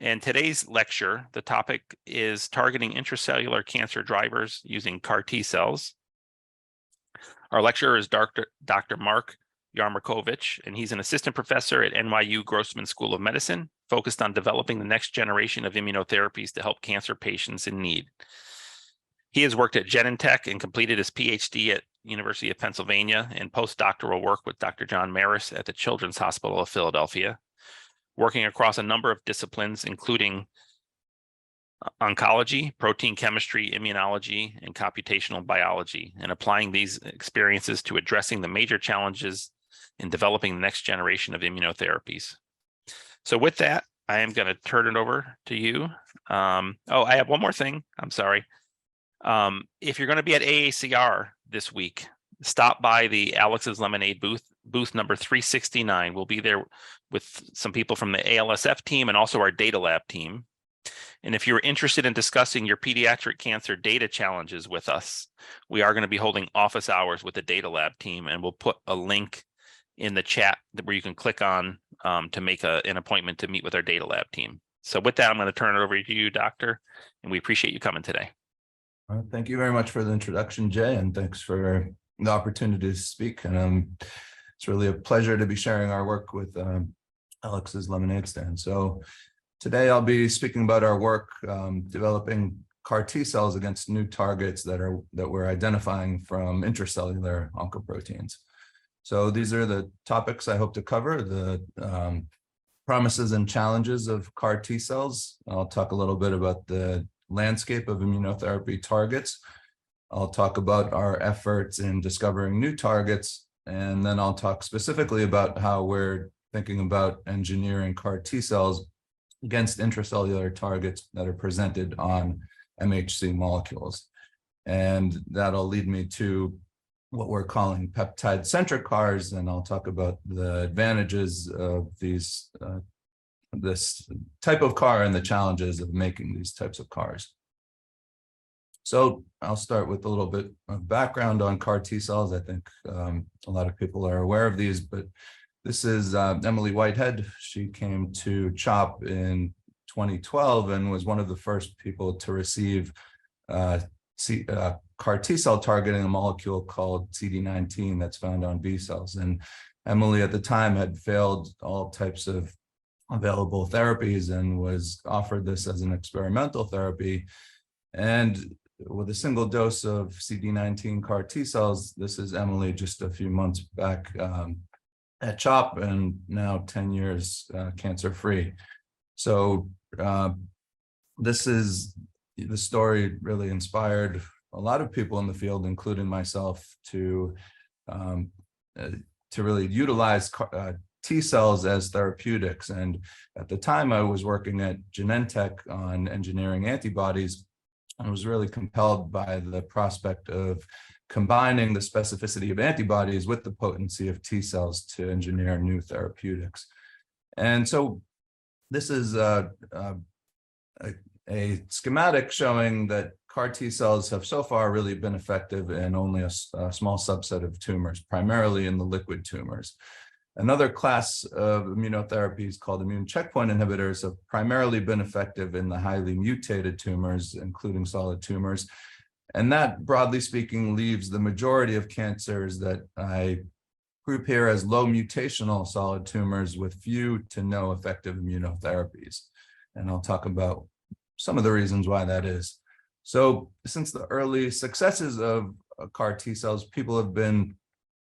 And today's lecture, the topic is targeting intracellular cancer drivers using CAR T cells. Our lecturer is Dr. Mark Yarmarkovich, and he's an assistant professor at NYU Grossman School of Medicine, focused on developing the next generation of immunotherapies to help cancer patients in need. He has worked at Genentech and completed his PhD at University of Pennsylvania and postdoctoral work with Dr. John Maris at the Children's Hospital of Philadelphia, working across a number of disciplines, including oncology, protein chemistry, immunology, and computational biology, and applying these experiences to addressing the major challenges in developing the next generation of immunotherapies. So with that, I am going to turn it over to you. I have one more thing. I'm sorry. If you're going to be at AACR this week, stop by the Alex's Lemonade booth number 369. We'll be there with some people from the ALSF team and also our data lab team. And if you're interested in discussing your pediatric cancer data challenges with us, we are going to be holding office hours with the data lab team, and we'll put a link in the chat where you can click on to make an appointment to meet with our data lab team. So with that, I'm going to turn it over to you, Doctor, and we appreciate you coming today. Thank you very much for the introduction, Jay, and thanks for the opportunity to speak. And it's really a pleasure to be sharing our work with Alex's Lemonade Stand. So today I'll be speaking about our work developing CAR T cells against new targets that we're identifying from intracellular oncoproteins. So these are the topics I hope to cover: the promises and challenges of CAR T cells. I'll talk a little bit about the landscape of immunotherapy targets. I'll talk about our efforts in discovering new targets, and then I'll talk specifically about how we're thinking about engineering CAR T cells against intracellular targets that are presented on MHC molecules. And that'll lead me to what we're calling peptide-centric CARs, and I'll talk about the advantages of this type of CAR and the challenges of making these types of CARs. So I'll start with a little bit of background on CAR T cells. I think a lot of people are aware of these, but this is Emily Whitehead. She came to CHOP in 2012 and was one of the first people to receive CAR T cell targeting a molecule called CD19 that's found on B cells. And Emily at the time had failed all types of available therapies and was offered this as an experimental therapy. And with a single dose of CD19 CAR T cells, this is Emily just a few months back at CHOP, and now 10 years cancer-free. So this is the story really inspired a lot of people in the field, including myself, to really utilize T cells as therapeutics. And at the time, I was working at Genentech on engineering antibodies. I was really compelled by the prospect of combining the specificity of antibodies with the potency of T cells to engineer new therapeutics. And so this is a schematic showing that CAR T cells have so far really been effective in only a small subset of tumors, primarily in the liquid tumors. Another class of immunotherapies called immune checkpoint inhibitors have primarily been effective in the highly mutated tumors, including solid tumors. And that, broadly speaking, leaves the majority of cancers that I group here as low mutational solid tumors with few to no effective immunotherapies. And I'll talk about some of the reasons why that is. So since the early successes of CAR T cells, people have been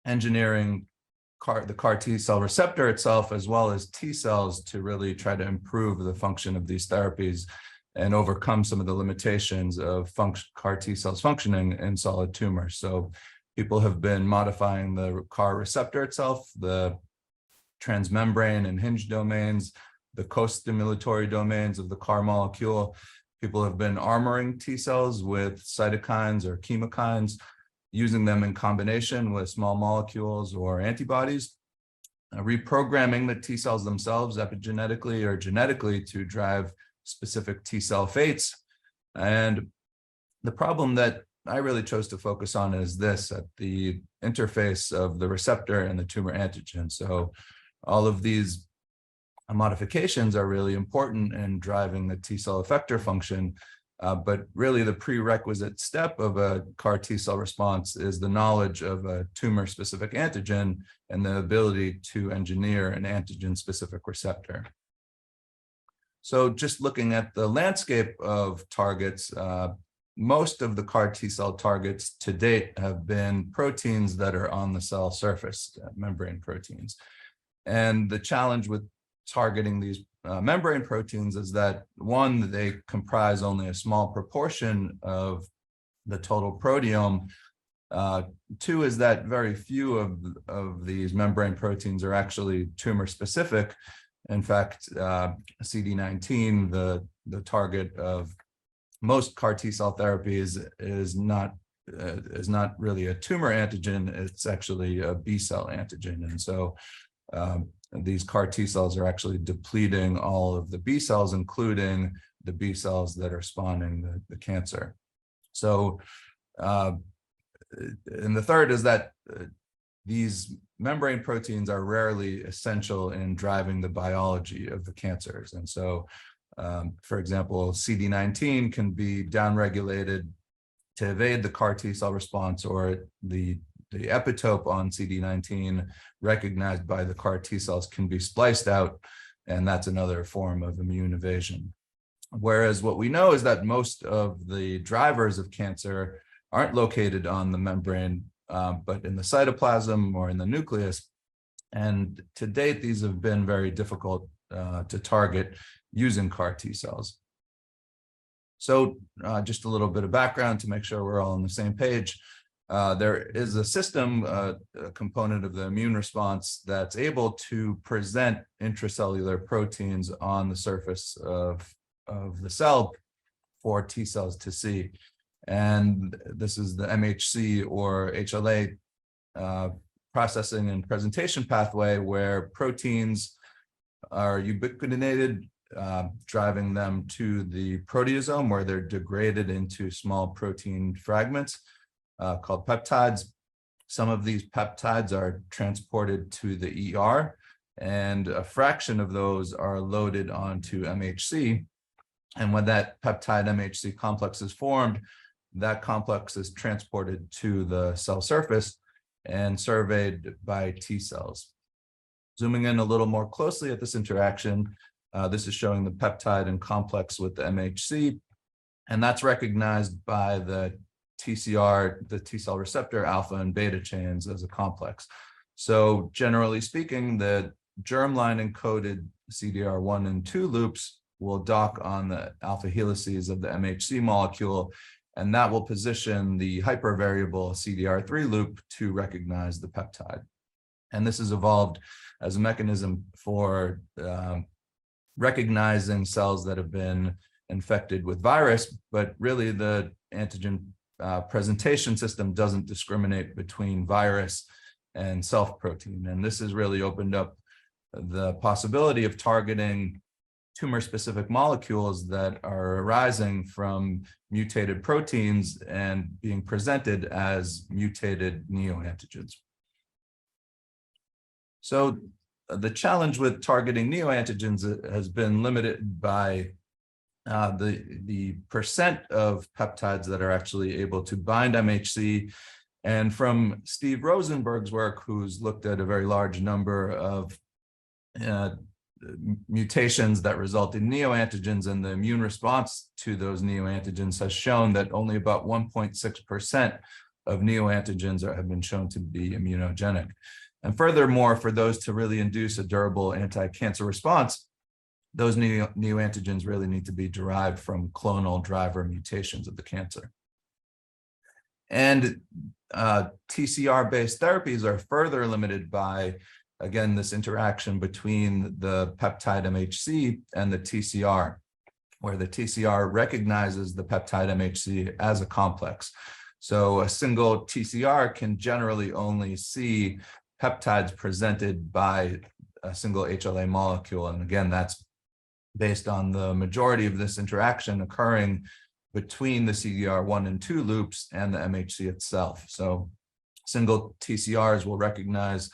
engineering the CAR T cell receptor itself, as well as T cells, to really try to improve the function of these therapies and overcome some of the limitations of CAR T cells functioning in solid tumors. So people have been modifying the CAR receptor itself, the transmembrane and hinge domains, the co-stimulatory domains of the CAR molecule. People have been armoring T cells with cytokines or chemokines, using them in combination with small molecules or antibodies, reprogramming the T cells themselves epigenetically or genetically to drive specific T cell fates. And the problem that I really chose to focus on is this, at the interface of the receptor and the tumor antigen. So all of these modifications are really important in driving the T cell effector function. But really the prerequisite step of a CAR T cell response is the knowledge of a tumor-specific antigen and the ability to engineer an antigen-specific receptor. So just looking at the landscape of targets, most of the CAR T cell targets to date have been proteins that are on the cell surface, membrane proteins. And the challenge with targeting these membrane proteins is that, one, they comprise only a small proportion of the total proteome. Two is that very few of these membrane proteins are actually tumor specific. In fact, CD19, the target of most CAR T cell therapies, is not really a tumor antigen. It's actually a B cell antigen. And so these CAR T cells are actually depleting all of the B cells, including the B cells that are spawning the cancer. So, and the third is that these membrane proteins are rarely essential in driving the biology of the cancers. And so, for example, CD19 can be downregulated to evade the CAR T cell response, or the epitope on CD19 recognized by the CAR T cells can be spliced out, and that's another form of immune evasion. Whereas what we know is that most of the drivers of cancer aren't located on the membrane, but in the cytoplasm or in the nucleus. And to date, these have been very difficult to target using CAR T cells. So just a little bit of background to make sure we're all on the same page. There is a system, a component of the immune response, that's able to present intracellular proteins on the surface of the cell for T cells to see. And this is the MHC or HLA processing and presentation pathway, where proteins are ubiquitinated, driving them to the proteasome, where they're degraded into small protein fragments called peptides. Some of these peptides are transported to the ER, and a fraction of those are loaded onto MHC. And when that peptide MHC complex is formed, that complex is transported to the cell surface and surveyed by T cells. Zooming in a little more closely at this interaction, this is showing the peptide and complex with the MHC, and that's recognized by the TCR, the T cell receptor alpha and beta chains, as a complex. So generally speaking, the germline encoded CDR1 and 2 loops will dock on the alpha helices of the MHC molecule, and that will position the hypervariable CDR3 loop to recognize the peptide. And this has evolved as a mechanism for recognizing cells that have been infected with virus, but really the antigen presentation system doesn't discriminate between virus and self-protein. And this has really opened up the possibility of targeting tumor-specific molecules that are arising from mutated proteins and being presented as mutated neoantigens. So the challenge with targeting neoantigens has been limited by the percent of peptides that are actually able to bind MHC. And from Steve Rosenberg's work, who's looked at a very large number of mutations that result in neoantigens, and the immune response to those neoantigens has shown that only about 1.6% of neoantigens have been shown to be immunogenic. And furthermore, for those to really induce a durable anti-cancer response, those neoantigens really need to be derived from clonal driver mutations of the cancer. And TCR-based therapies are further limited by, again, this interaction between the peptide MHC and the TCR, where the TCR recognizes the peptide MHC as a complex. So a single TCR can generally only see peptides presented by a single HLA molecule. And again, that's based on the majority of this interaction occurring between the CDR1 and 2 loops and the MHC itself. So single TCRs will recognize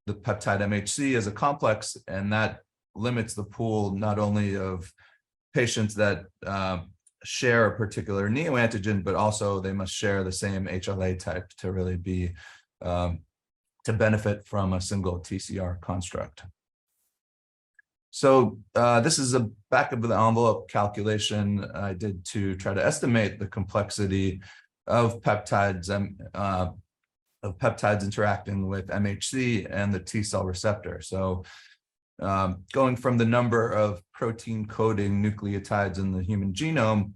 the peptide MHC as a complex, and that limits the pool not only of patients that share a particular neoantigen, but also they must share the same HLA type to really be to benefit from a single TCR construct. So this is a back of the envelope calculation I did to try to estimate the complexity of peptides interacting with MHC and the T cell receptor. So going from the number of protein coding nucleotides in the human genome,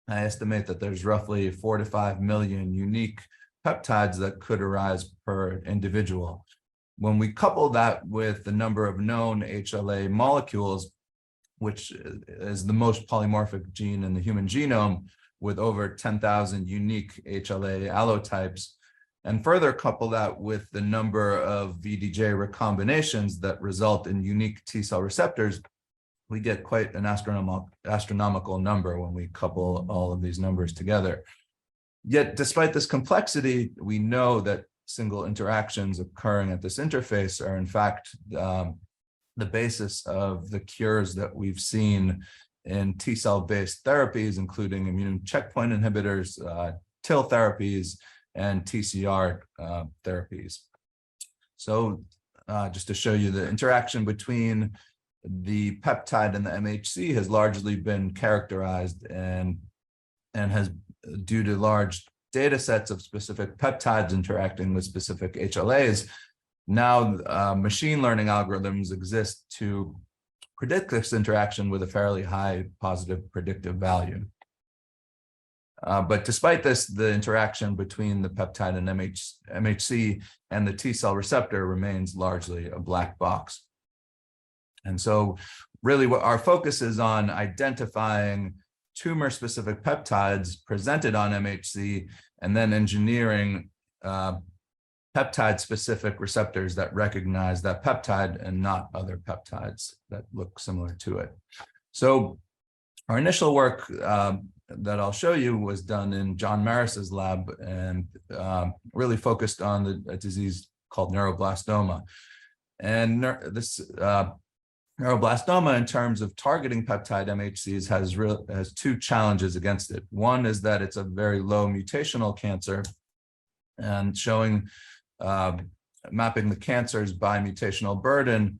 I estimate that there's roughly 4 to 5 million unique peptides that could arise per individual. When we couple that with the number of known HLA molecules, which is the most polymorphic gene in the human genome, with over 10,000 unique HLA allotypes, and further couple that with the number of VDJ recombinations that result in unique T cell receptors, we get quite an astronomical number when we couple all of these numbers together. Yet, despite this complexity, we know that single interactions occurring at this interface are in fact the basis of the cures that we've seen in T cell based therapies, including immune checkpoint inhibitors, TIL therapies, and TCR therapies. So just to show you, the interaction between the peptide and the MHC has largely been characterized and has, due to large data sets of specific peptides interacting with specific HLAs, now machine learning algorithms exist to predict this interaction with a fairly high positive predictive value. But despite this, the interaction between the peptide and MHC and the T cell receptor remains largely a black box. And so really what our focus is on identifying tumor-specific peptides presented on MHC and then engineering peptide-specific receptors that recognize that peptide and not other peptides that look similar to it. So our initial work that I'll show you was done in John Maris's lab and really focused on a disease called neuroblastoma. And this neuroblastoma, in terms of targeting peptide MHCs, has two challenges against it. One is that it's a very low mutational cancer, and showing mapping the cancers by mutational burden,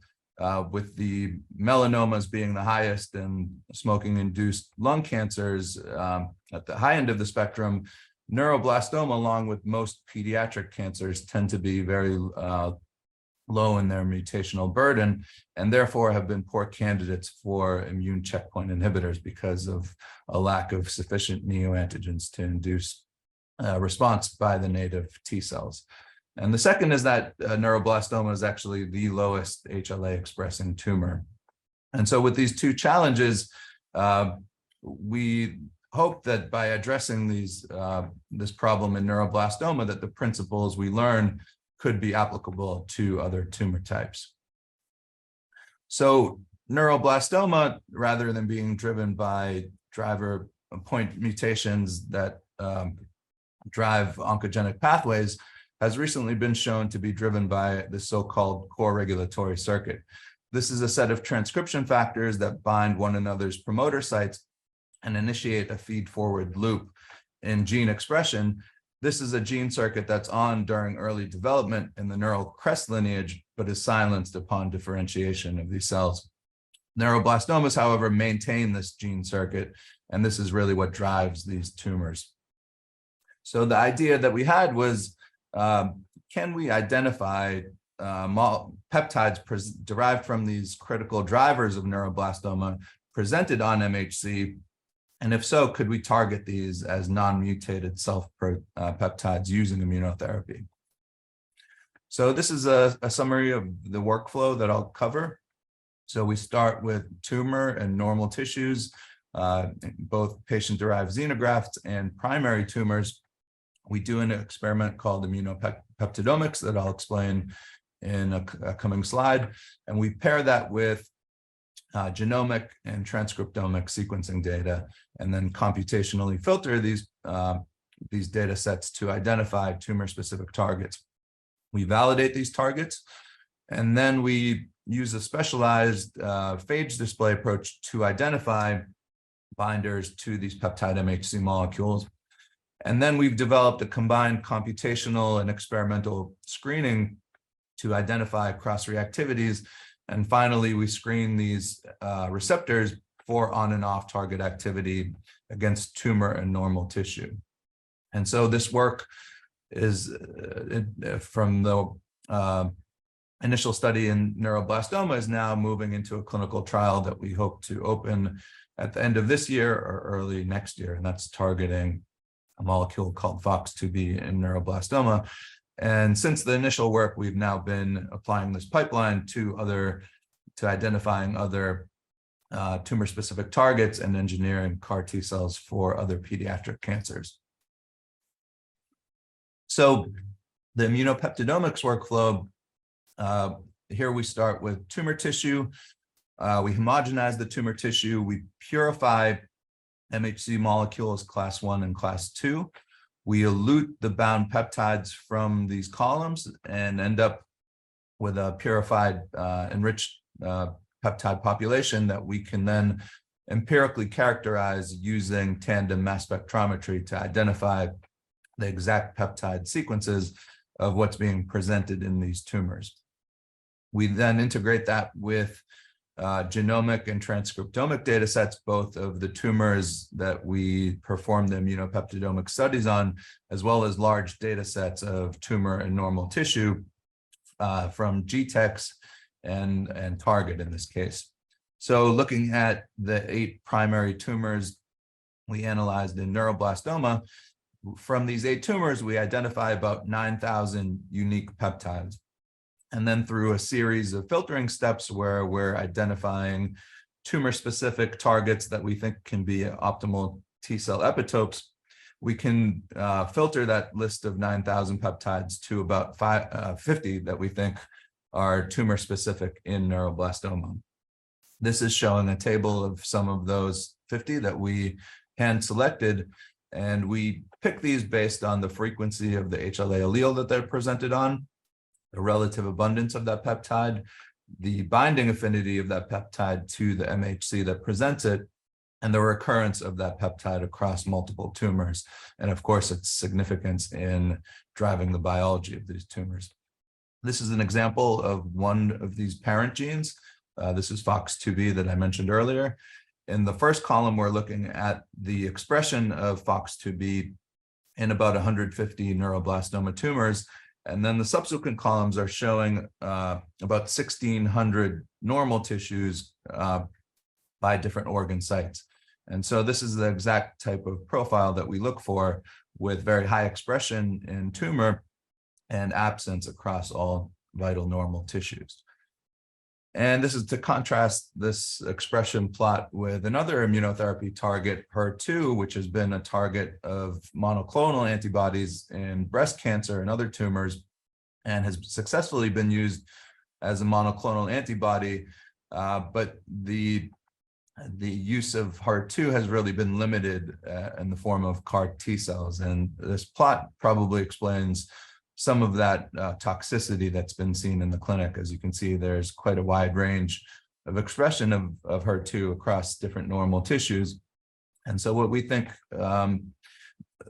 with the melanomas being the highest and smoking-induced lung cancers at the high end of the spectrum. Neuroblastoma, along with most pediatric cancers, tend to be very low in their mutational burden, and therefore have been poor candidates for immune checkpoint inhibitors because of a lack of sufficient neoantigens to induce response by the native T cells. And the second is that neuroblastoma is actually the lowest HLA expressing tumor. And so with these two challenges, we hope that by addressing this problem in neuroblastoma, that the principles we learn could be applicable to other tumor types. So neuroblastoma, rather than being driven by driver point mutations that drive oncogenic pathways, has recently been shown to be driven by the so-called core regulatory circuit. This is a set of transcription factors that bind one another's promoter sites and initiate a feed-forward loop in gene expression. This is a gene circuit that's on during early development in the neural crest lineage, but is silenced upon differentiation of these cells. Neuroblastomas, however, maintain this gene circuit, and this is really what drives these tumors. So the idea that we had was, can we identify peptides derived from these critical drivers of neuroblastoma presented on MHC? And if so, could we target these as non-mutated self-peptides using immunotherapy? So this is a summary of the workflow that I'll cover. So we start with tumor and normal tissues, both patient-derived xenografts and primary tumors. We do an experiment called immunopeptidomics that I'll explain in a coming slide. And we pair that with genomic and transcriptomic sequencing data, and then computationally filter these data sets to identify tumor-specific targets. We validate these targets, and then we use a specialized phage display approach to identify binders to these peptide MHC molecules. And then we've developed a combined computational and experimental screening to identify cross-reactivities. And finally, we screen these receptors for on and off target activity against tumor and normal tissue. And so this work is from the initial study in neuroblastoma is now moving into a clinical trial that we hope to open at the end of this year or early next year. And that's targeting a molecule called FOX2B in neuroblastoma. And since the initial work, we've now been applying this pipeline to identifying other tumor-specific targets and engineering CAR T cells for other pediatric cancers. So the immunopeptidomics workflow, here we start with tumor tissue. We homogenize the tumor tissue. We purify MHC molecules class 1 and class 2. We elute the bound peptides from these columns and end up with a purified, enriched peptide population that we can then empirically characterize using tandem mass spectrometry to identify the exact peptide sequences of what's being presented in these tumors. We then integrate that with genomic and transcriptomic data sets, both of the tumors that we perform the immunopeptidomic studies on, as well as large data sets of tumor and normal tissue from GTEx and target in this case. So looking at the 8 primary tumors we analyzed in neuroblastoma, from these 8 tumors, we identify about 9,000 unique peptides. And then through a series of filtering steps where we're identifying tumor-specific targets that we think can be optimal T-cell epitopes, we can filter that list of 9,000 peptides to about 50 that we think are tumor-specific in neuroblastoma. This is showing a table of some of those 50 that we hand-selected, and we pick these based on the frequency of the HLA allele that they're presented on, the relative abundance of that peptide, the binding affinity of that peptide to the MHC that presents it, and the recurrence of that peptide across multiple tumors, and of course its significance in driving the biology of these tumors. This is an example of one of these parent genes. This is FOX2B that I mentioned earlier. In the first column, we're looking at the expression of FOX2B in about 150 neuroblastoma tumors. And then the subsequent columns are showing about 1,600 normal tissues by different organ sites. And so this is the exact type of profile that we look for, with very high expression in tumor and absence across all vital normal tissues. And this is to contrast this expression plot with another immunotherapy target, HER2, which has been a target of monoclonal antibodies in breast cancer and other tumors, and has successfully been used as a monoclonal antibody. But the use of HER2 has really been limited in the form of CAR T cells. And this plot probably explains some of that toxicity that's been seen in the clinic. As you can see, there's quite a wide range of expression of HER2 across different normal tissues. And so what we think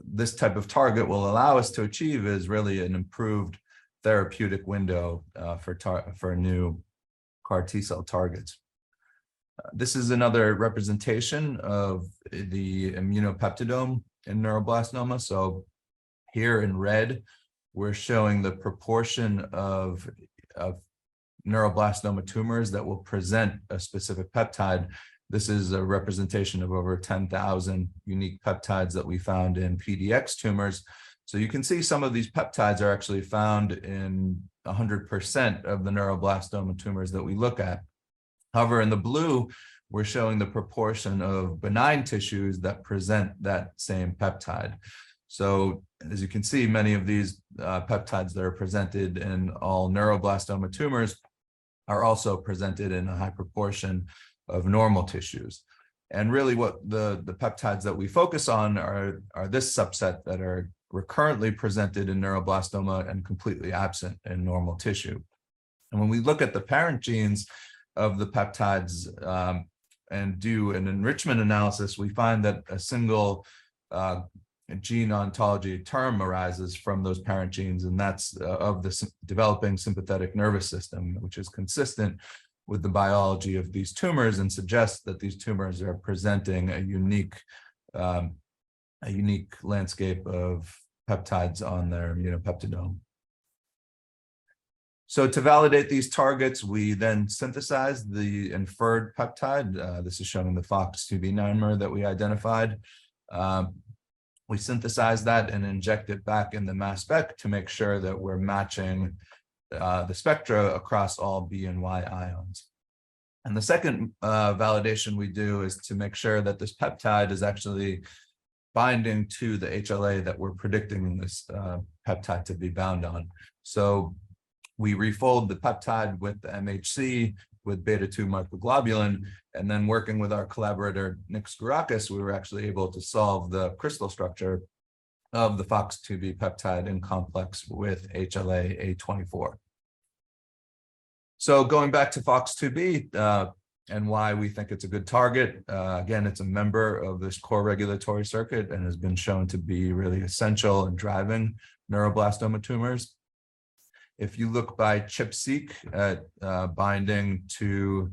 this type of target will allow us to achieve is really an improved therapeutic window for new CAR T cell targets. This is another representation of the immunopeptidome in neuroblastoma. So here in red, we're showing the proportion of neuroblastoma tumors that will present a specific peptide. This is a representation of over 10,000 unique peptides that we found in PDX tumors. So you can see some of these peptides are actually found in 100% of the neuroblastoma tumors that we look at. However, in the blue, we're showing the proportion of benign tissues that present that same peptide. So as you can see, many of these peptides that are presented in all neuroblastoma tumors are also presented in a high proportion of normal tissues. And really what the peptides that we focus on are this subset that are recurrently presented in neuroblastoma and completely absent in normal tissue. And when we look at the parent genes of the peptides and do an enrichment analysis, we find that a single gene ontology term arises from those parent genes, and that's of the developing sympathetic nervous system, which is consistent with the biology of these tumors and suggests that these tumors are presenting a unique landscape of peptides on their immunopeptidome. So to validate these targets, we then synthesize the inferred peptide. This is shown in the FOX2B dimer that we identified. We synthesize that and inject it back in the mass spec to make sure that we're matching the spectra across all B and Y ions. And the second validation we do is to make sure that this peptide is actually binding to the HLA that we're predicting this peptide to be bound on. So we refold the peptide with the MHC with beta-2 microglobulin, and then working with our collaborator Nick Skourakis, we were actually able to solve the crystal structure of the FOX2B peptide in complex with HLA A24. So going back to FOX2B and why we think it's a good target, again, it's a member of this core regulatory circuit and has been shown to be really essential in driving neuroblastoma tumors. If you look by ChIP-seq at binding to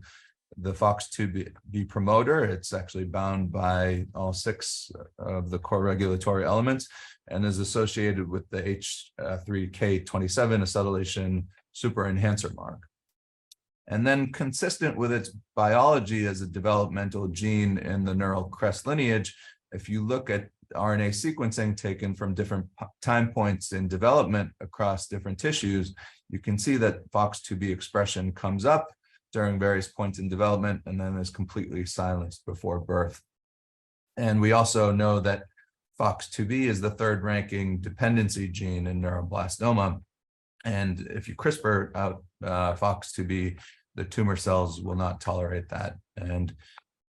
the FOX2B promoter, it's actually bound by all 6 of the core regulatory elements and is associated with the H3K27 acetylation super enhancer mark. And then consistent with its biology as a developmental gene in the neural crest lineage, if you look at RNA sequencing taken from different time points in development across different tissues, you can see that FOX2B expression comes up during various points in development and then is completely silenced before birth. And we also know that FOX2B is the 3rd ranking dependency gene in neuroblastoma. And if you CRISPR out FOX2B, the tumor cells will not tolerate that. And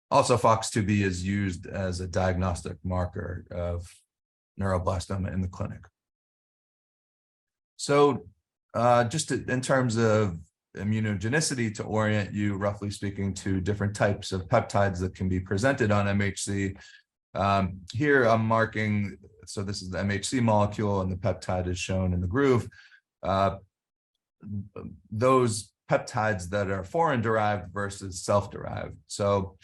also, FOX2B is used as a diagnostic marker of neuroblastoma in the clinic. So just in terms of immunogenicity, to orient you, roughly speaking, to different types of peptides that can be presented on MHC, here I'm marking, so this is the MHC molecule and the peptide is shown in the groove. Those peptides that are foreign-derived versus self-derived. So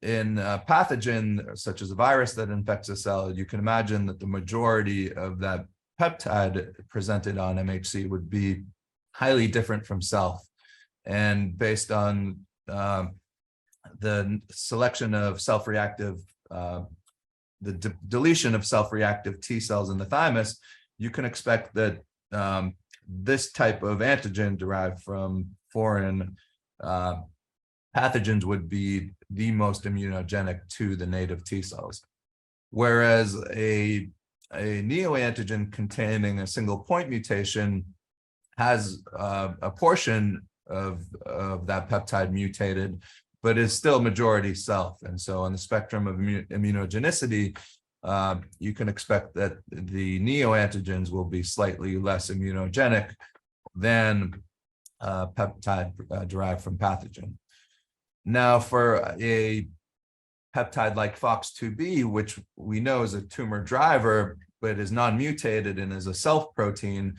in a pathogen, such as a virus that infects a cell, you can imagine that the majority of that peptide presented on MHC would be highly different from self. And based on the selection of self-reactive, deletion of self-reactive T cells in the thymus, you can expect that this type of antigen derived from foreign pathogens would be the most immunogenic to the native T cells. Whereas a neoantigen containing a single point mutation has a portion of that peptide mutated, but is still majority self. And so on the spectrum of immunogenicity, you can expect that the neoantigens will be slightly less immunogenic than peptide derived from pathogen. Now, for a peptide like FOX2B, which we know is a tumor driver, but is non-mutated and is a self-protein,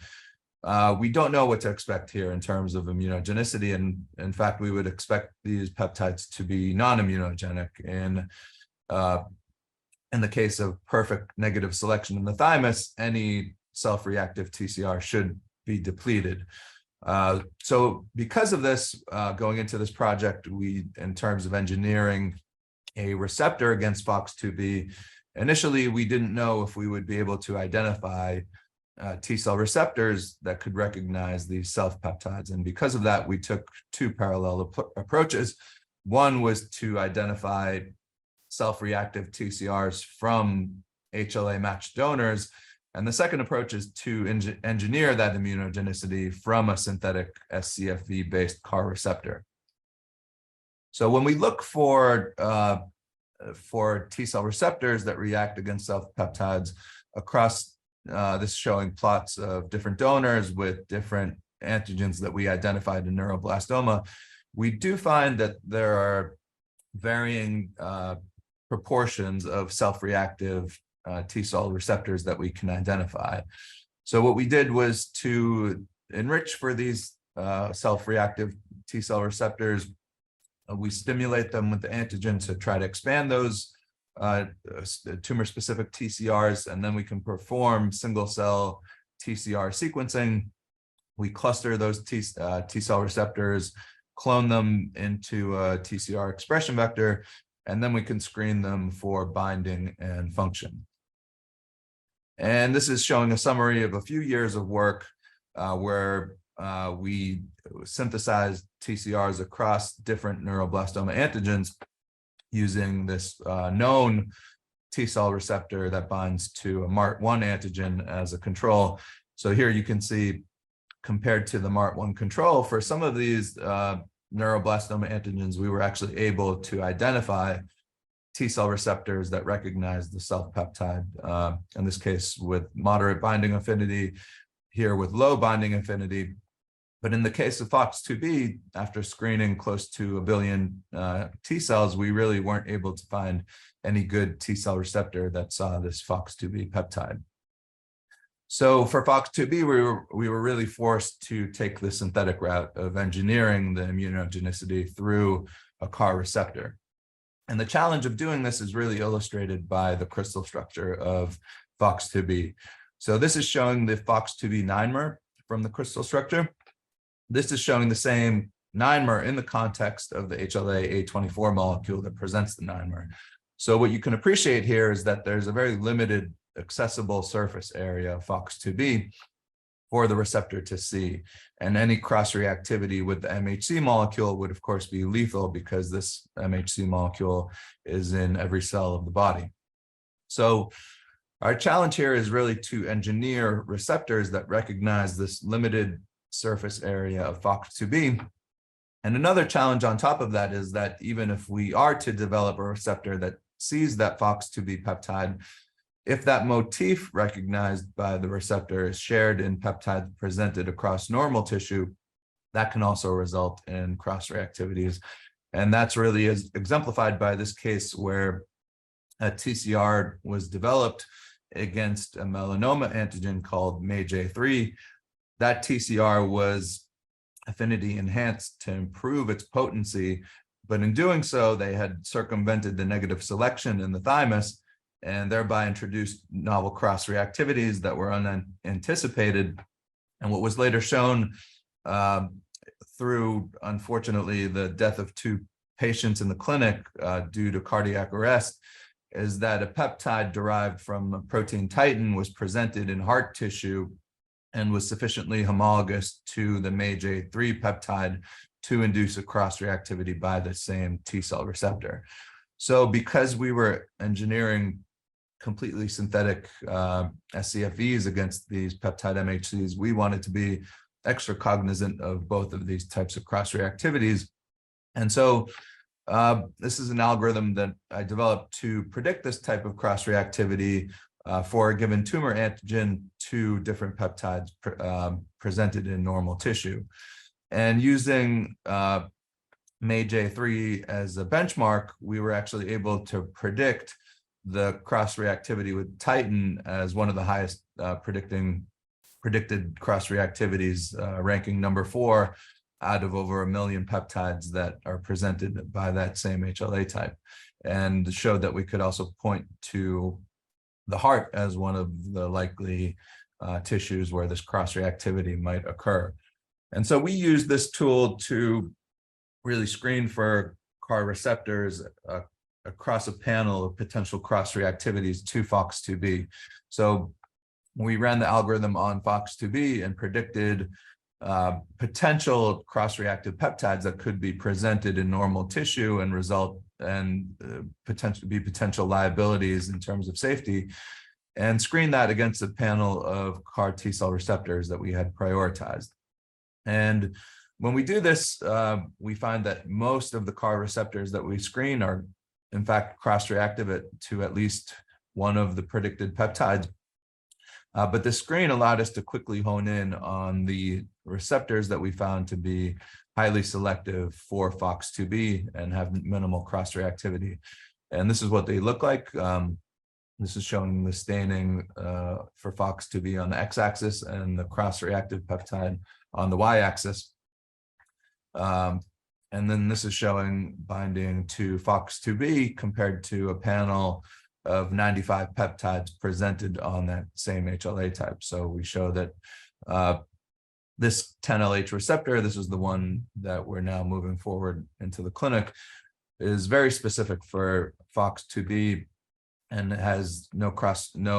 we don't know what to expect here in terms of immunogenicity. And in fact, we would expect these peptides to be non-immunogenic. In the case of perfect negative selection in the thymus, any self-reactive TCR should be depleted. So because of this, going into this project, we, in terms of engineering a receptor against FOX2B, initially we didn't know if we would be able to identify T cell receptors that could recognize these self-peptides. And because of that, we took 2 parallel approaches. One was to identify self-reactive TCRs from HLA-matched donors. And the second approach is to engineer that immunogenicity from a synthetic scFv-based CAR receptor. So when we look for T cell receptors that react against self-peptides across this showing plots of different donors with different antigens that we identified in neuroblastoma, we do find that there are varying proportions of self-reactive T cell receptors that we can identify. So what we did was to enrich for these self-reactive T cell receptors. We stimulate them with the antigen to try to expand those tumor-specific TCRs, and then we can perform single-cell TCR sequencing. We cluster those T cell receptors, clone them into a TCR expression vector, and then we can screen them for binding and function. And this is showing a summary of a few years of work where we synthesized TCRs across different neuroblastoma antigens using this known T cell receptor that binds to a MART1 antigen as a control. So here you can see, compared to the MART1 control, for some of these neuroblastoma antigens, we were actually able to identify T cell receptors that recognize the self-peptide, in this case with moderate binding affinity, here with low binding affinity. But in the case of FOX2B, after screening close to 1 billion T cells, we really weren't able to find any good T cell receptor that saw this FOX2B peptide. So for FOX2B, we were really forced to take the synthetic route of engineering the immunogenicity through a CAR receptor. And the challenge of doing this is really illustrated by the crystal structure of FOX2B. So this is showing the FOX2B 9-mer from the crystal structure. This is showing the same 9-mer in the context of the HLA-A24 molecule that presents the 9-mer. So what you can appreciate here is that there's a very limited accessible surface area of FOX2B for the receptor to see. And any cross-reactivity with the MHC molecule would, of course, be lethal because this MHC molecule is in every cell of the body. So our challenge here is really to engineer receptors that recognize this limited surface area of FOX2B. And another challenge on top of that is that even if we are to develop a receptor that sees that FOX2B peptide, if that motif recognized by the receptor is shared in peptides presented across normal tissue, that can also result in cross-reactivities. And that's really exemplified by this case where a TCR was developed against a melanoma antigen called MAGE-A3. That TCR was affinity enhanced to improve its potency, but in doing so, they had circumvented the negative selection in the thymus and thereby introduced novel cross-reactivities that were unanticipated. And what was later shown through, unfortunately, the death of 2 patients in the clinic due to cardiac arrest is that a peptide derived from a protein titin was presented in heart tissue and was sufficiently homologous to the MAGE-A3 peptide to induce a cross-reactivity by the same T cell receptor. So because we were engineering completely synthetic scFvs against these peptide MHCs, we wanted to be extra cognizant of both of these types of cross-reactivities. And so this is an algorithm that I developed to predict this type of cross-reactivity for a given tumor antigen to different peptides presented in normal tissue. And using MAGE-A3 as a benchmark, we were actually able to predict the cross-reactivity with titin as one of the highest predicted cross-reactivities, ranking number 4 out of over 1 million peptides that are presented by that same HLA type, and showed that we could also point to the heart as one of the likely tissues where this cross-reactivity might occur. And so we use this tool to really screen for CAR receptors across a panel of potential cross-reactivities to FOX2B. So we ran the algorithm on FOX2B and predicted potential cross-reactive peptides that could be presented in normal tissue and result and potential liabilities in terms of safety, and screen that against a panel of CAR T cell receptors that we had prioritized. And when we do this, we find that most of the CAR receptors that we screen are in fact cross-reactive to at least one of the predicted peptides. But the screen allowed us to quickly hone in on the receptors that we found to be highly selective for FOX2B and have minimal cross-reactivity. And this is what they look like. This is showing the staining for FOX2B on the x-axis and the cross-reactive peptide on the y-axis. And then this is showing binding to FOX2B compared to a panel of 95 peptides presented on that same HLA type. So we show that this 10LH receptor, this is the one that we're now moving forward into the clinic, is very specific for FOX2B and has no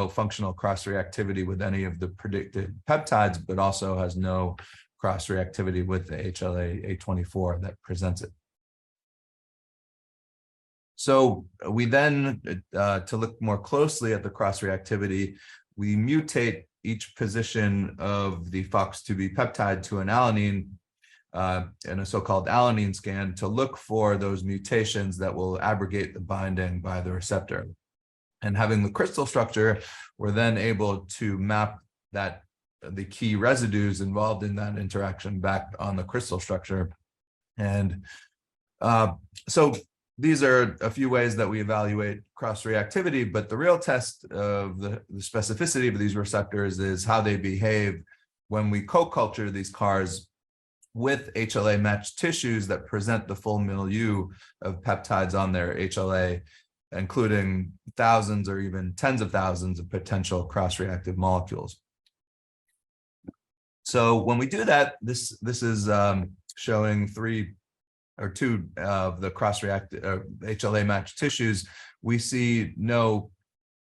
functional cross-reactivity with any of the predicted peptides, but also has no cross-reactivity with the HLA A24 that presents it. So we then, to look more closely at the cross-reactivity, we mutate each position of the FOX2B peptide to an alanine in a so-called alanine scan to look for those mutations that will abrogate the binding by the receptor. And having the crystal structure, we're then able to map the key residues involved in that interaction back on the crystal structure. And so these are a few ways that we evaluate cross-reactivity, but the real test of the specificity of these receptors is how they behave when we co-culture these CARs with HLA-matched tissues that present the full milieu of peptides on their HLA, including thousands or even tens of thousands of potential cross-reactive molecules. So when we do that, this is showing two of the cross-reactive HLA matched tissues. We see no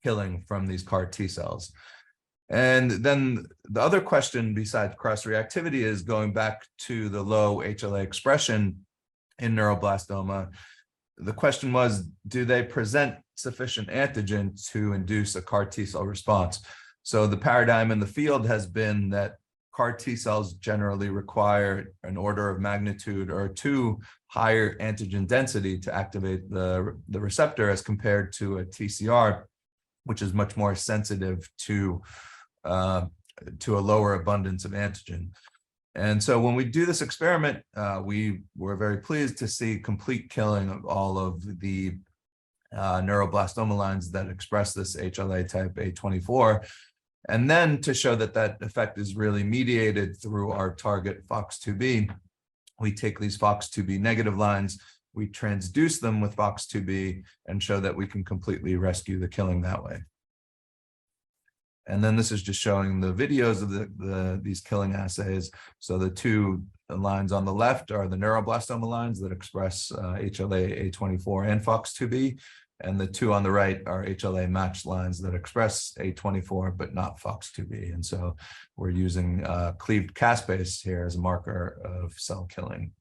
killing from these CAR T cells. And then the other question besides cross-reactivity is going back to the low HLA expression in neuroblastoma. The question was, do they present sufficient antigen to induce a CAR T cell response? So the paradigm in the field has been that CAR T cells generally require an order of magnitude or two higher antigen density to activate the receptor as compared to a TCR, which is much more sensitive to a lower abundance of antigen. And so when we do this experiment, we were very pleased to see complete killing of all of the neuroblastoma lines that express this HLA type A24. And then to show that that effect is really mediated through our target FOX2B, we take these FOX2B negative lines, we transduce them with FOX2B and show that we can completely rescue the killing that way. And then this is just showing the videos of these killing assays. So the two lines on the left are the neuroblastoma lines that express HLA A24 and FOX2B. And the two on the right are HLA matched lines that express A24, but not FOX2B. And so we're using cleaved caspase here as a marker of cell killing.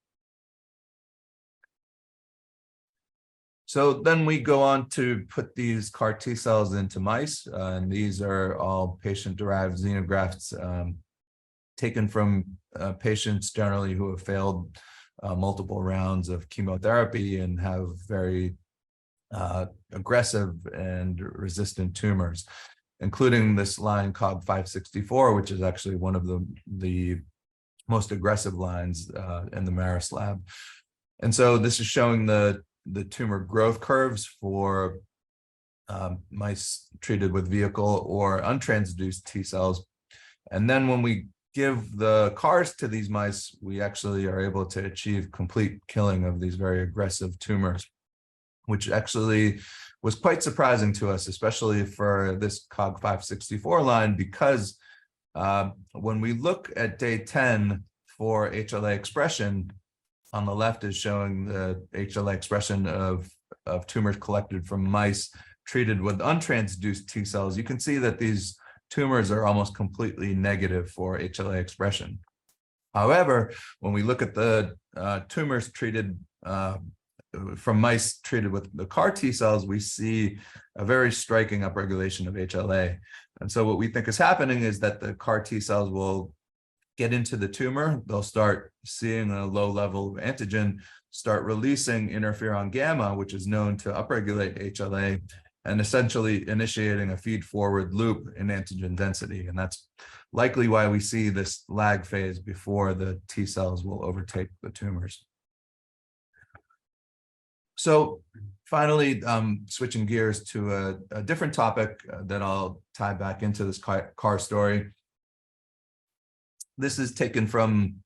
So then we go on to put these CAR T cells into mice. And these are all patient-derived xenografts taken from patients generally who have failed multiple rounds of chemotherapy and have very aggressive and resistant tumors, including this line COG564, which is actually one of the most aggressive lines in the Maris lab. And so this is showing the tumor growth curves for mice treated with vehicle or untransduced T cells. And then when we give the CARs to these mice, we actually are able to achieve complete killing of these very aggressive tumors, which actually was quite surprising to us, especially for this COG564 line, because when we look at day 10 for HLA expression, on the left is showing the HLA expression of tumors collected from mice treated with untransduced T cells. You can see that these tumors are almost completely negative for HLA expression. However, when we look at the tumors treated from mice treated with the CAR T cells, we see a very striking upregulation of HLA. And so what we think is happening is that the CAR T cells will get into the tumor, they'll start seeing a low level of antigen, start releasing interferon gamma, which is known to upregulate HLA, and essentially initiating a feed-forward loop in antigen density. And that's likely why we see this lag phase before the T cells will overtake the tumors. So finally, switching gears to a different topic that I'll tie back into this CAR story. This is taken from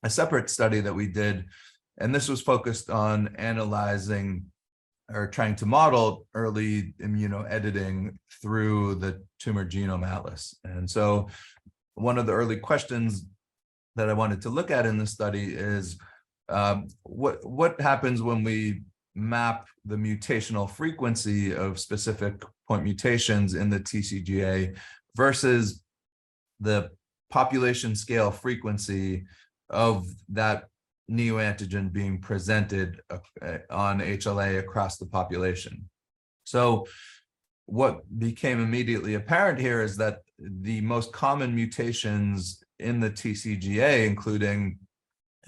a separate study that we did, and this was focused on analyzing or trying to model early immunoediting through the tumor genome atlas. And so one of the early questions that I wanted to look at in this study is what happens when we map the mutational frequency of specific point mutations in the TCGA versus the population scale frequency of that neoantigen being presented on HLA across the population. So what became immediately apparent here is that the most common mutations in the TCGA, including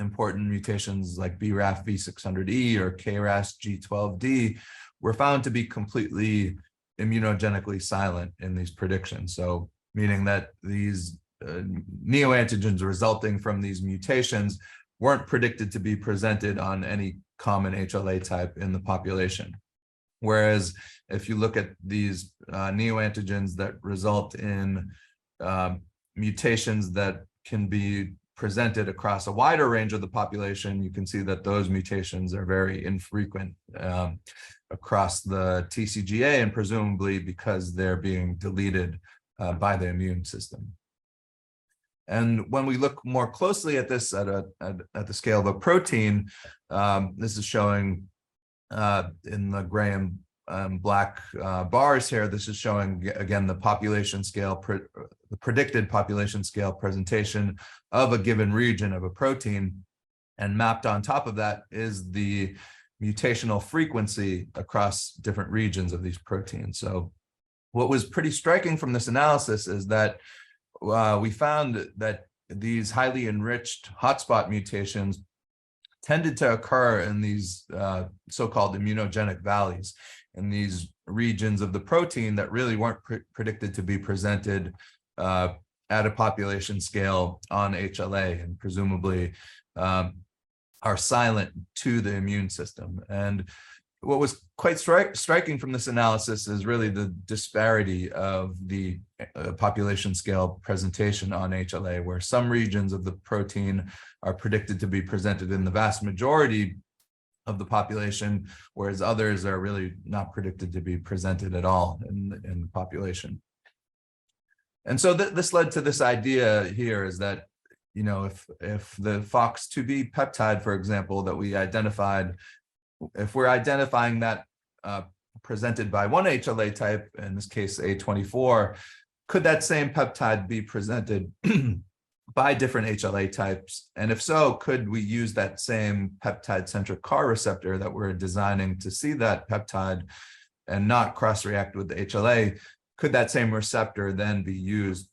important mutations like BRAF V600E or KRAS G12D, were found to be completely immunogenically silent in these predictions. So meaning that these neoantigens resulting from these mutations weren't predicted to be presented on any common HLA type in the population. Whereas if you look at these neoantigens that result in mutations that can be presented across a wider range of the population, you can see that those mutations are very infrequent across the TCGA, and presumably because they're being deleted by the immune system. And when we look more closely at this at the scale of a protein, this is showing in the gray and black bars here, this is showing again the population scale, the predicted population scale presentation of a given region of a protein, and mapped on top of that is the mutational frequency across different regions of these proteins. So what was pretty striking from this analysis is that we found that these highly enriched hotspot mutations tended to occur in these so-called immunogenic valleys, in these regions of the protein that really weren't predicted to be presented at a population scale on HLA, and presumably are silent to the immune system. And what was quite striking from this analysis is really the disparity of the population scale presentation on HLA, where some regions of the protein are predicted to be presented in the vast majority of the population, whereas others are really not predicted to be presented at all in the population. And so this led to this idea here is that, if the FOX2B peptide, for example, that we identified, if we're identifying that presented by one HLA type, in this case A24, could that same peptide be presented by different HLA types? And if so, could we use that same peptide-centric CAR receptor that we're designing to see that peptide and not cross-react with the HLA? Could that same receptor then be used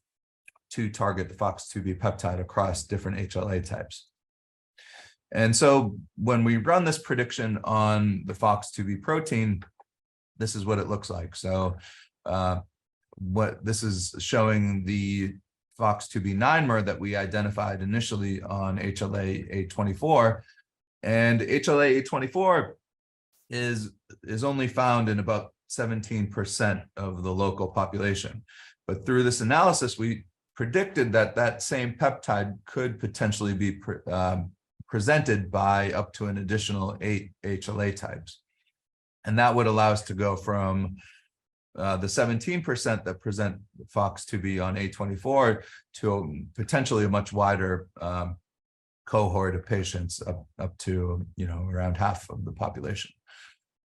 to target the FOX2B peptide across different HLA types? And so when we run this prediction on the FOX2B protein, this is what it looks like. So what this is showing the FOX2B 9-mer that we identified initially on HLA-A24. And HLA-A24 is only found in about 17% of the local population. But through this analysis, we predicted that that same peptide could potentially be presented by up to an additional 8 HLA types. And that would allow us to go from the 17% that present FOX2B on A24 to potentially a much wider cohort of patients up to around half of the population.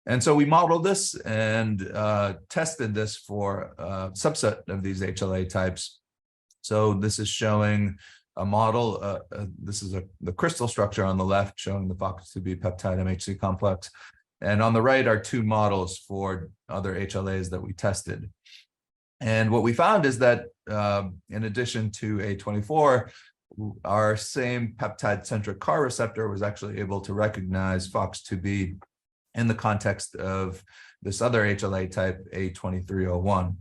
And so we modeled this and tested this for a subset of these HLA types. So this is showing a model. This is the crystal structure on the left showing the FOX2B peptide MHC complex. And on the right are 2 models for other HLAs that we tested. And what we found is that in addition to A24, our same peptide-centric CAR receptor was actually able to recognize FOX2B in the context of this other HLA type A2301.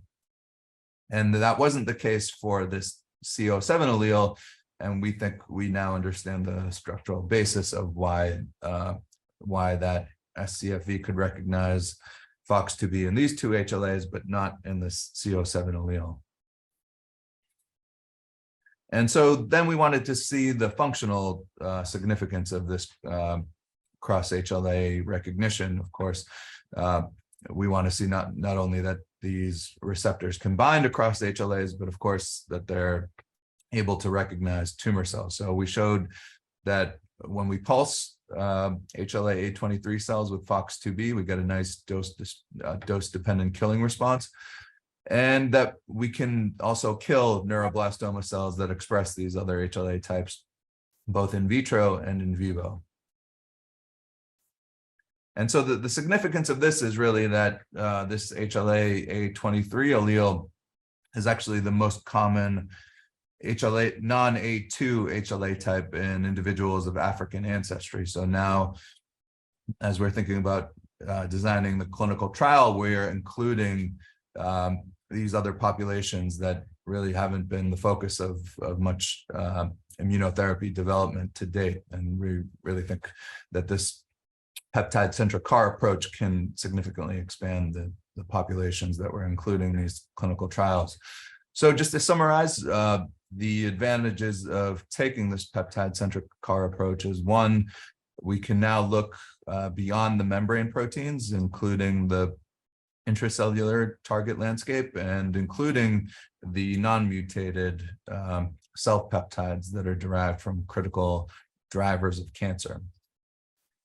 And that wasn't the case for this CO7 allele. And we think we now understand the structural basis of why that SCFV could recognize FOX2B in these two HLAs, but not in this CO7 allele. And so then we wanted to see the functional significance of this cross-HLA recognition. Of course, we want to see not only that these receptors can bind across HLAs, but of course that they're able to recognize tumor cells. So we showed that when we pulse HLA A23 cells with FOX2B, we get a nice dose-dependent killing response, and that we can also kill neuroblastoma cells that express these other HLA types, both in vitro and in vivo. And so the significance of this is really that this HLA A23 allele is actually the most common HLA, non-A2 HLA type in individuals of African ancestry. So now, as we're thinking about designing the clinical trial, we're including these other populations that really haven't been the focus of much immunotherapy development to date. And we really think that this peptide-centric CAR approach can significantly expand the populations that we're including in these clinical trials. So just to summarize, the advantages of taking this peptide-centric CAR approach is, one, we can now look beyond the membrane proteins, including the intracellular target landscape and including the non-mutated self-peptides that are derived from critical drivers of cancer.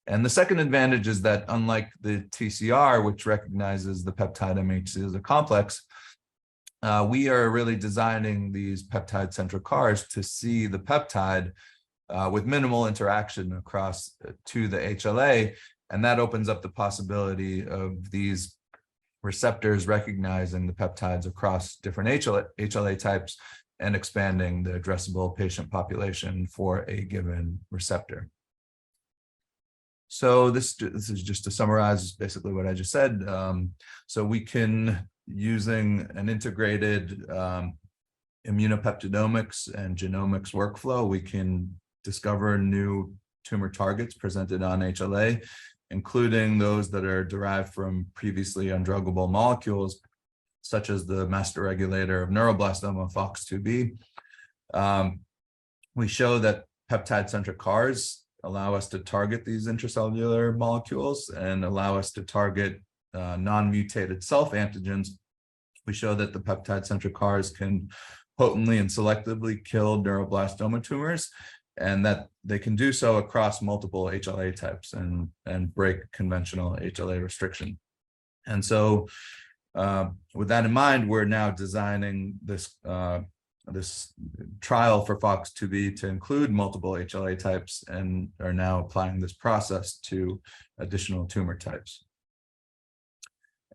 And the second advantage is that, unlike the TCR, which recognizes the peptide MHC as a complex, we are really designing these peptide-centric CARs to see the peptide with minimal interaction across to the HLA, and that opens up the possibility of these receptors recognizing the peptides across different HLA types and expanding the addressable patient population for a given receptor. So this is just to summarize basically what I just said. So we can, using an integrated immunopeptidomics and genomics workflow, we can discover new tumor targets presented on HLA, including those that are derived from previously undruggable molecules, such as the master regulator of neuroblastoma, FOX2B. We show that peptide-centric CARs allow us to target these intracellular molecules and allow us to target non-mutated self-antigens. We show that the peptide-centric CARs can potently and selectively kill neuroblastoma tumors, and that they can do so across multiple HLA types and break conventional HLA restriction. And so with that in mind, we're now designing this this trial for FOX2B to include multiple HLA types, and are now applying this process to additional tumor types.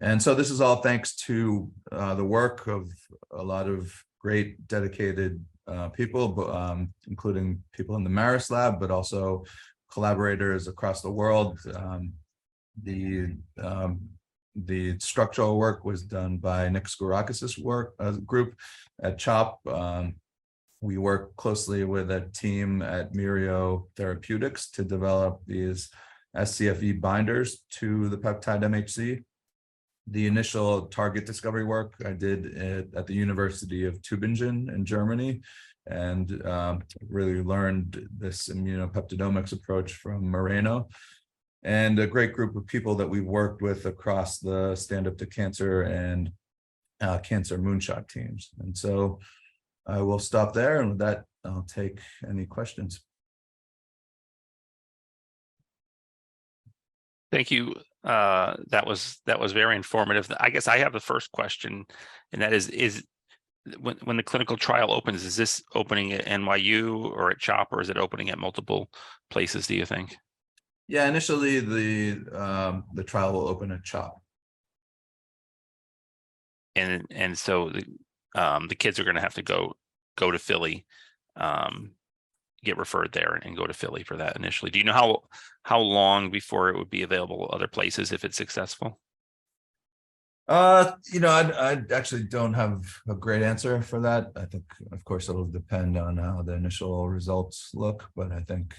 And so this is all thanks to the work of a lot of great dedicated people, including people in the Maris lab, but also collaborators across the world. The structural work was done by Nick Skourakis' group at CHOP. We work closely with a team at Mirio Therapeutics to develop these SCFE binders to the peptide MHC. The initial target discovery work I did at the University of Tübingen in Germany, and really learned this immunopeptidomics approach from Moreno, and a great group of people that we've worked with across the Stand Up to Cancer and Cancer Moonshot teams. And so I will stop there, and with that, I'll take any questions. Thank you. That was very informative. I guess I have the first question, and that is when the clinical trial opens, is this opening at NYU or at CHOP, or is it opening at multiple places, do you think? Yeah, initially the trial will open at CHOP. And so the kids are going to have to go to Philly, get referred there and go to Philly for that initially. Do you know how long before it would be available other places if it's successful? I actually don't have a great answer for that. I think, of course, it'll depend on how the initial results look, but I think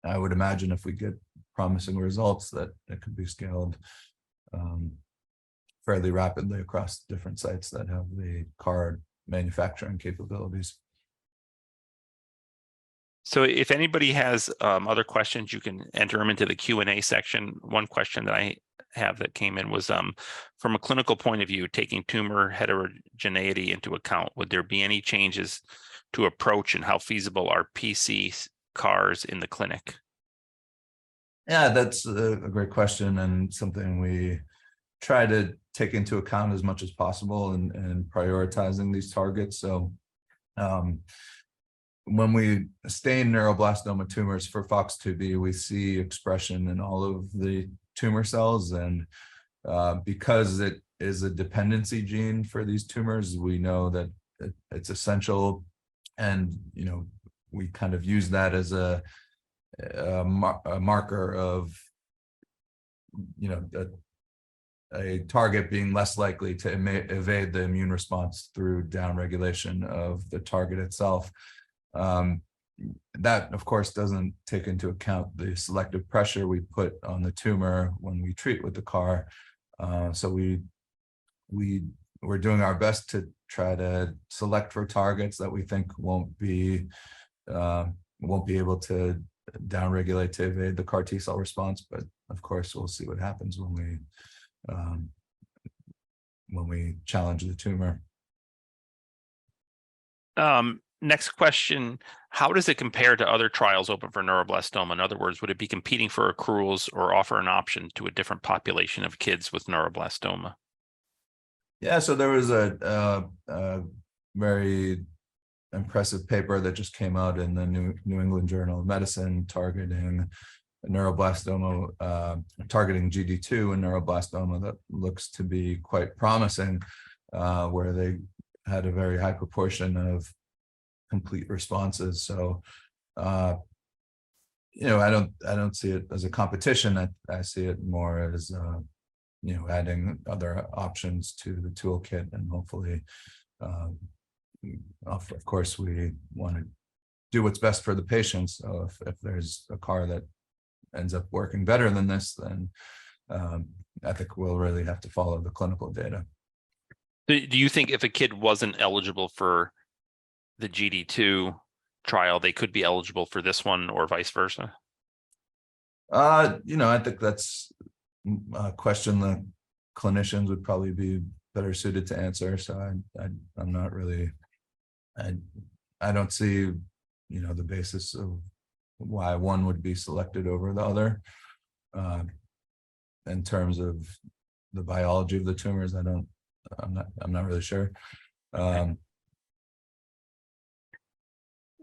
I would imagine if we get promising results that it could be scaled fairly rapidly across different sites that have the card manufacturing capabilities. So if anybody has other questions, you can enter them into the Q&A section. One question that I have that came in was from a clinical point of view, taking tumor heterogeneity into account, would there be any changes to approach and how feasible are PC CARs in the clinic? Yeah, that's a great question and something we try to take into account as much as possible in prioritizing these targets. So when we stain neuroblastoma tumors for FOX2B, we see expression in all of the tumor cells, and because it is a dependency gene for these tumors, we know that it's essential, and we kind of use that as a marker of a target being less likely to evade the immune response through downregulation of the target itself. That, of course, doesn't take into account the selective pressure we put on the tumor when we treat with the CAR. So we're doing our best to try to select for targets that we think won't be able to downregulate to evade the CAR T cell response. But of course, we'll see what happens when we challenge the tumor. Next question, how does it compare to other trials open for neuroblastoma? In other words, would it be competing for accruals or offer an option to a different population of kids with neuroblastoma? Yeah, so there was a very impressive paper that just came out in the New England Journal of Medicine targeting neuroblastoma, targeting GD2 and neuroblastoma that looks to be quite promising, where they had a very high proportion of complete responses. So I don't see it as a competition. I see it more as adding other options to the toolkit, and hopefully of course we want to do what's best for the patients. So if there's a CAR that ends up working better than this, then I think we'll really have to follow the clinical data. Do you think if a kid wasn't eligible for the GD2 trial, they could be eligible for this one, or vice versa? I think that's a question that clinicians would probably be better suited to answer. So I'm not really, I don't see, the basis of why one would be selected over the other. In terms of the biology of the tumors, I'm not really sure.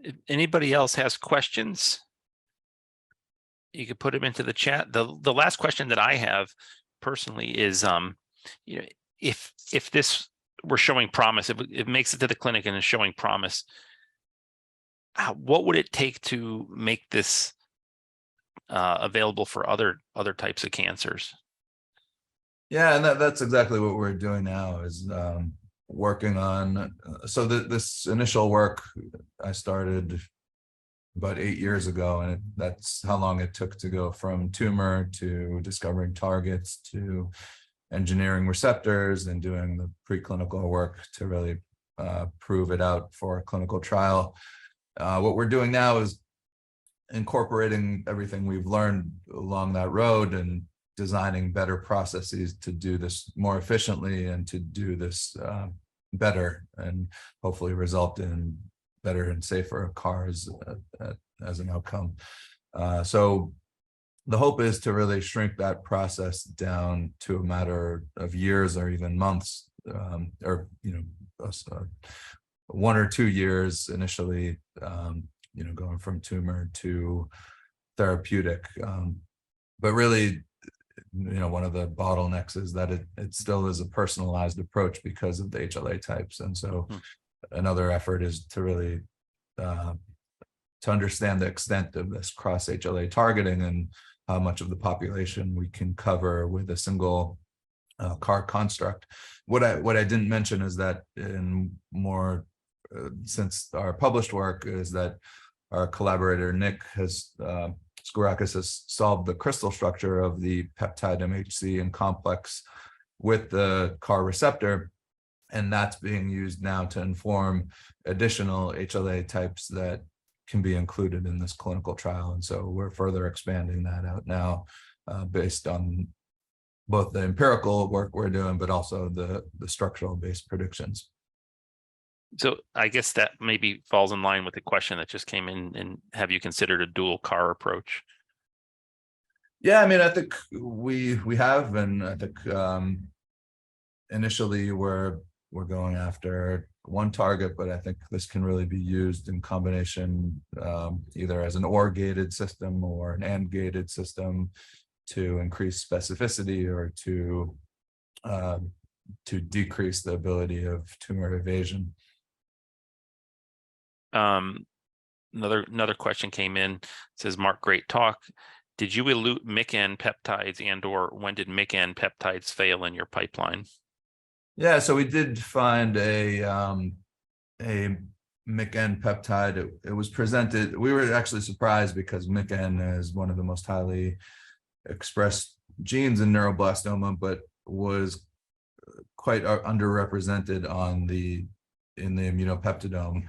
If anybody else has questions, you could put them into the chat. The last question that I have personally is, if this were showing promise, if it makes it to the clinic and is showing promise, what would it take to make this available for other types of cancers? Yeah, and that's exactly what we're doing now, is working on. So this initial work I started about 8 years ago, and that's how long it took to go from tumor to discovering targets to engineering receptors and doing the preclinical work to really prove it out for a clinical trial. What we're doing now is incorporating everything we've learned along that road and designing better processes to do this more efficiently and to do this better, and hopefully result in better and safer CARs as an outcome. So the hope is to really shrink that process down to a matter of years or even months, or 1 or 2 years initially, going from tumor to therapeutic. But really, one of the bottlenecks is that it still is a personalized approach because of the HLA types. And so another effort is to really to understand the extent of this cross-HLA targeting and how much of the population we can cover with a single CAR construct. What I didn't mention is that in more since our published work is that our collaborator Nick Skourakis has solved the crystal structure of the peptide MHC and complex with the CAR receptor, and that's being used now to inform additional HLA types that can be included in this clinical trial. And so we're further expanding that out now based on both the empirical work we're doing, but also the structural based predictions. So I guess that maybe falls in line with the question that just came in, and have you considered a dual CAR approach? Yeah, I mean, I think we have, and I think initially we're going after one target, but I think this can really be used in combination either as an OR gated system or an AND gated system to increase specificity or to decrease the ability of tumor evasion. Another question came in. It says, Mark, great talk. Did you elute MYC-N peptides, and or when did MYC-N peptides fail in your pipeline? Yeah, so we did find a MYC-N peptide. It was presented. We were actually surprised because MYC-N is one of the most highly expressed genes in neuroblastoma, but was quite underrepresented in the immunopeptidome.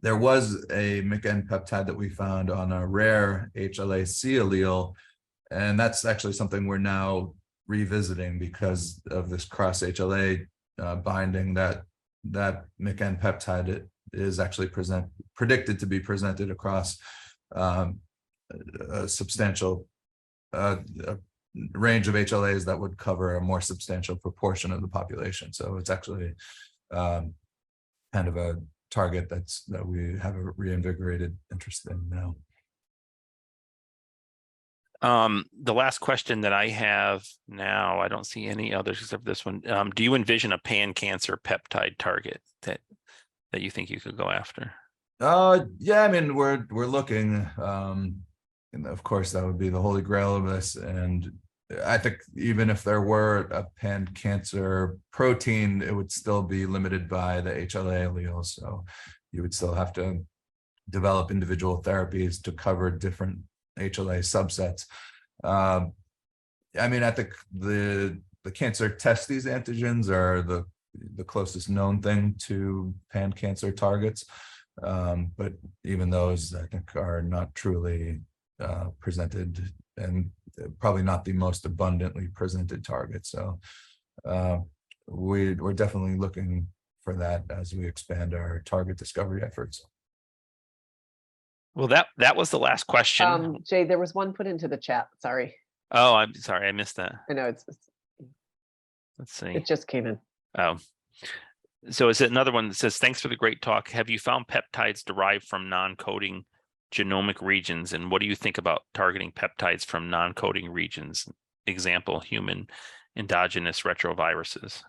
There was a MYC-N peptide that we found on a rare HLA-C allele, and that's actually something we're now revisiting because of this cross-HLA binding. That MYC-N peptide is actually predicted to be presented across a substantial range of HLAs that would cover a more substantial proportion of the population. So it's actually kind of a target that we have a reinvigorated interest in now. The last question that I have now, I don't see any others except this one. Do you envision a pan-cancer peptide target that you think you could go after? Yeah, I mean, we're looking, and of course that would be the holy grail of this. And I think even if there were a pan-cancer protein, it would still be limited by the HLA allele. So you would still have to develop individual therapies to cover different HLA subsets. I mean, I think the cancer testis antigens are the closest known thing to pan-cancer targets. But even those, I think, are not truly presented, and probably not the most abundantly presented target. So we're definitely looking for that as we expand our target discovery efforts. Well, that was the last question. Jay, there was one put into the chat. Sorry. Oh, I'm sorry, I missed that. I know Let's see. it just came in. Oh, so is it another one that says, thanks for the great talk. Have you found peptides derived from non-coding genomic regions? And what do you think about targeting peptides from non-coding regions? Example, human endogenous retroviruses.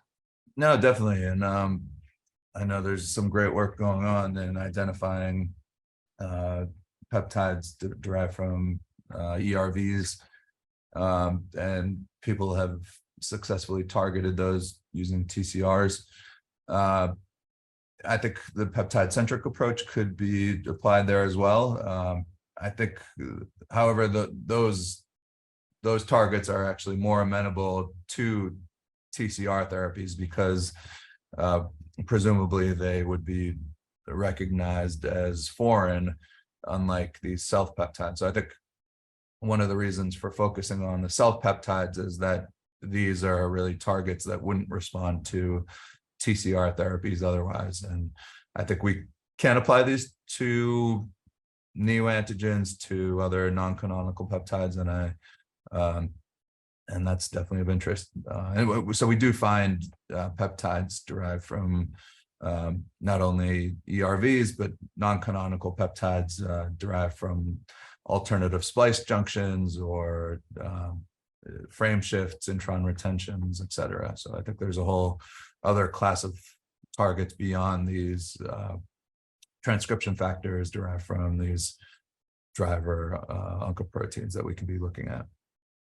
No, definitely. And I know there's some great work going on in identifying peptides derived from ERVs, and people have successfully targeted those using TCRs. I think the peptide-centric approach could be applied there as well. I think, however, those targets are actually more amenable to TCR therapies because presumably they would be recognized as foreign, unlike these self-peptides. So I think one of the reasons for focusing on the self-peptides is that these are really targets that wouldn't respond to TCR therapies otherwise. And I think we can apply these to neoantigens, to other non-canonical peptides, and that's definitely of interest. And so we do find peptides derived from not only ERVs, but non-canonical peptides derived from alternative splice junctions or frame shifts, intron retentions, et cetera. So I think there's a whole other class of targets beyond these transcription factors derived from these driver oncoproteins that we can be looking at.